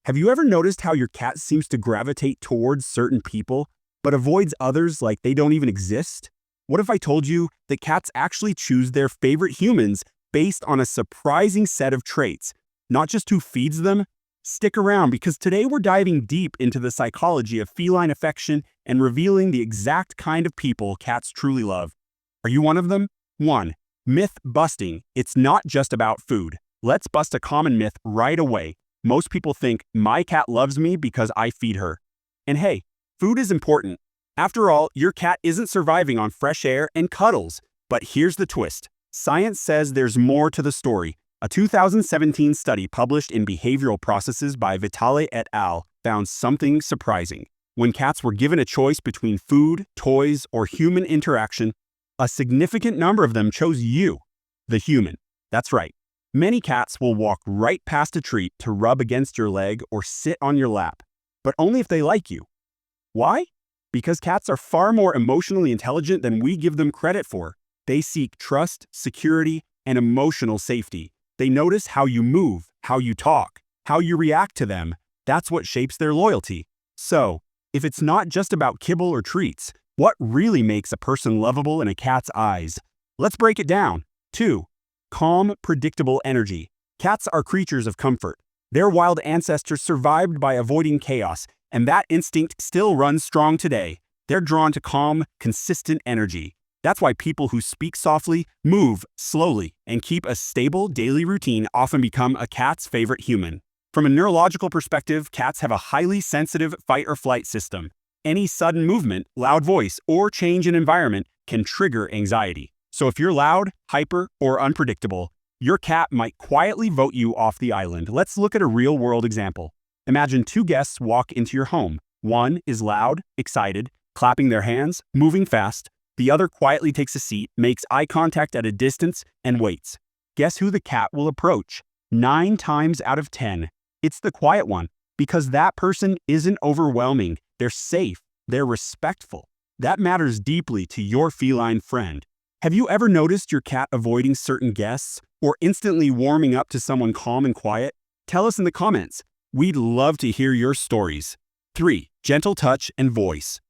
Have you ever noticed how your cat seems to gravitate towards certain people, but avoids others like they don't even exist? What if I told you that cats actually choose their favorite humans based on a surprising set of traits, not just who feeds them? Stick around because today we're diving deep into the psychology of feline affection and revealing the exact kind of people cats truly love. Are you one of them? 1. Myth busting. It's not just about food. Let's bust a common myth right away. Most people think, my cat loves me because I feed her. And hey, food is important. After all, your cat isn't surviving on fresh air and cuddles. But here's the twist. Science says there's more to the story. A 2017 study published in Behavioral Processes by Vitale et al. Found something surprising. When cats were given a choice between food, toys, or human interaction, a significant number of them chose you, the human. That's right. Many cats will walk right past a treat to rub against your leg or sit on your lap, but only if they like you. Why? Because cats are far more emotionally intelligent than we give them credit for. They seek trust, security, and emotional safety. They notice how you move, how you talk, how you react to them. That's what shapes their loyalty. So, if it's not just about kibble or treats, what really makes a person lovable in a cat's eyes? Let's break it down. 2. Calm, predictable energy. Cats are creatures of comfort. Their wild ancestors survived by avoiding chaos, and that instinct still runs strong today. They're drawn to calm, consistent energy. That's why people who speak softly, move slowly, and keep a stable daily routine often become a cat's favorite human. From a neurological perspective, cats have a highly sensitive fight-or-flight system. Any sudden movement, loud voice, or change in environment can trigger anxiety. So if you're loud, hyper, or unpredictable, your cat might quietly vote you off the island. Let's look at a real-world example. Imagine 2 guests walk into your home. One is loud, excited, clapping their hands, moving fast. The other quietly takes a seat, makes eye contact at a distance, and waits. Guess who the cat will approach? 9 times out of 10. It's the quiet one, because that person isn't overwhelming. They're safe. They're respectful. That matters deeply to your feline friend. Have you ever noticed your cat avoiding certain guests or instantly warming up to someone calm and quiet? Tell us in the comments. We'd love to hear your stories. 3. Gentle touch and voice.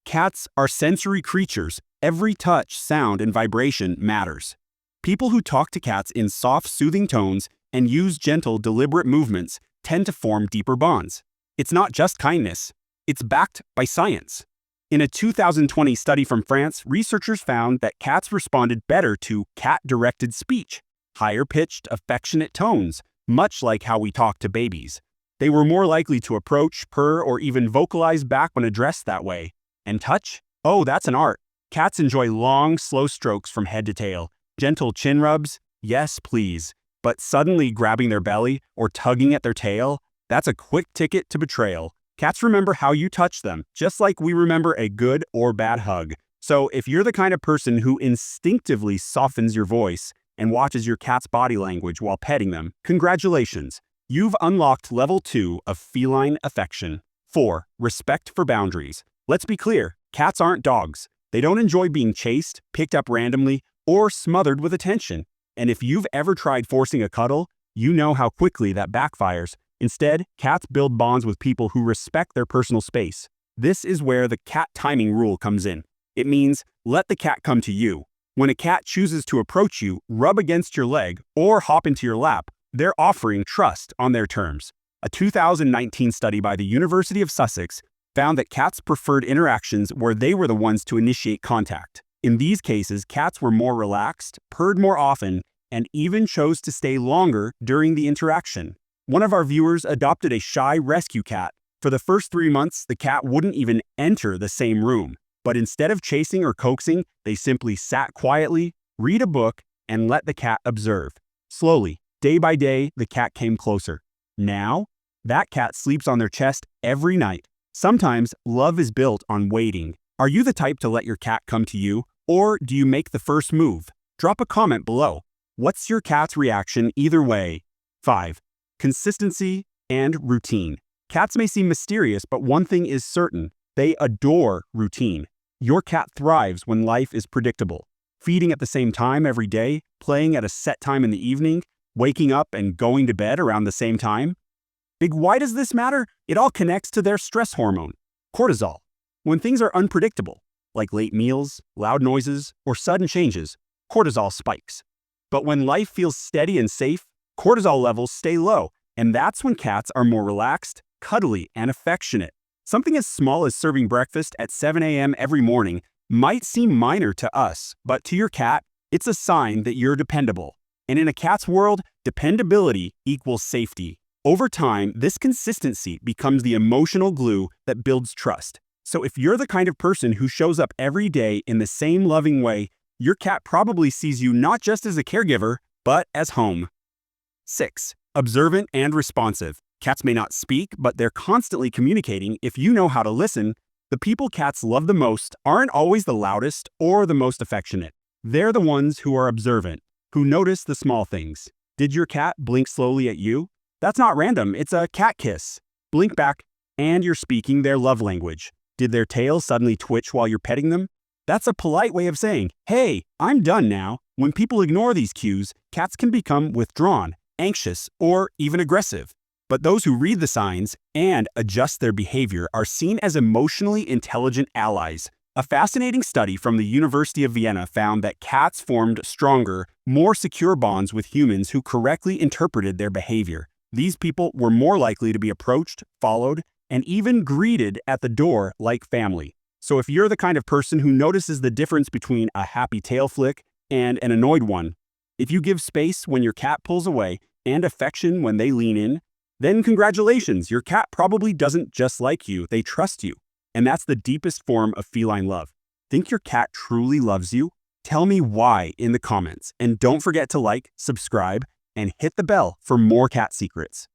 Cats are sensory creatures. Every touch, sound, and vibration matters. People who talk to cats in soft, soothing tones and use gentle, deliberate movements tend to form deeper bonds. It's not just kindness. It's backed by science. In a 2020 study from France, researchers found that cats responded better to cat-directed speech, higher-pitched, affectionate tones, much like how we talk to babies. They were more likely to approach, purr, or even vocalize back when addressed that way. And touch? Oh, that's an art. Cats enjoy long, slow strokes from head to tail. Gentle chin rubs? Yes, please. But suddenly grabbing their belly or tugging at their tail? That's a quick ticket to betrayal. Cats remember how you touch them, just like we remember a good or bad hug. So if you're the kind of person who instinctively softens your voice and watches your cat's body language while petting them, congratulations. You've unlocked level 2 of feline affection. 4. Respect for boundaries. Let's be clear, cats aren't dogs. They don't enjoy being chased, picked up randomly, or smothered with attention. And if you've ever tried forcing a cuddle, you know how quickly that backfires. Instead, cats build bonds with people who respect their personal space. This is where the cat timing rule comes in. It means let the cat come to you. When a cat chooses to approach you, rub against your leg, or hop into your lap, they're offering trust on their terms. A 2019 study by the University of Sussex found that cats preferred interactions where they were the ones to initiate contact. In these cases, cats were more relaxed, purred more often, and even chose to stay longer during the interaction. One of our viewers adopted a shy rescue cat. For the first 3 months, the cat wouldn't even enter the same room. But instead of chasing or coaxing, they simply sat quietly, read a book, and let the cat observe. Slowly, day by day, the cat came closer. Now, that cat sleeps on their chest every night. Sometimes, love is built on waiting. Are you the type to let your cat come to you, or do you make the first move? Drop a comment below. What's your cat's reaction either way? 5. Consistency and routine. Cats may seem mysterious, but one thing is certain. They adore routine. Your cat thrives when life is predictable. Feeding at the same time every day, playing at a set time in the evening, waking up and going to bed around the same time. Big why does this matter? It all connects to their stress hormone, cortisol. When things are unpredictable, like late meals, loud noises, or sudden changes, cortisol spikes. But when life feels steady and safe, cortisol levels stay low, and that's when cats are more relaxed, cuddly, and affectionate. Something as small as serving breakfast at 7 a.m. every morning might seem minor to us, but to your cat, it's a sign that you're dependable. And in a cat's world, dependability equals safety. Over time, this consistency becomes the emotional glue that builds trust. So if you're the kind of person who shows up every day in the same loving way, your cat probably sees you not just as a caregiver, but as home. 6. Observant and responsive. Cats may not speak, but they're constantly communicating if you know how to listen. The people cats love the most aren't always the loudest or the most affectionate. They're the ones who are observant, who notice the small things. Did your cat blink slowly at you? That's not random, it's a cat kiss. Blink back, and you're speaking their love language. Did their tail suddenly twitch while you're petting them? That's a polite way of saying, hey, I'm done now. When people ignore these cues, cats can become withdrawn, anxious, or even aggressive. But those who read the signs and adjust their behavior are seen as emotionally intelligent allies. A fascinating study from the University of Vienna found that cats formed stronger, more secure bonds with humans who correctly interpreted their behavior. These people were more likely to be approached, followed, and even greeted at the door like family. So if you're the kind of person who notices the difference between a happy tail flick and an annoyed one, if you give space when your cat pulls away and affection when they lean in, then congratulations, your cat probably doesn't just like you, they trust you. And that's the deepest form of feline love. Think your cat truly loves you? Tell me why in the comments. And don't forget to like, subscribe, and hit the bell for more cat secrets.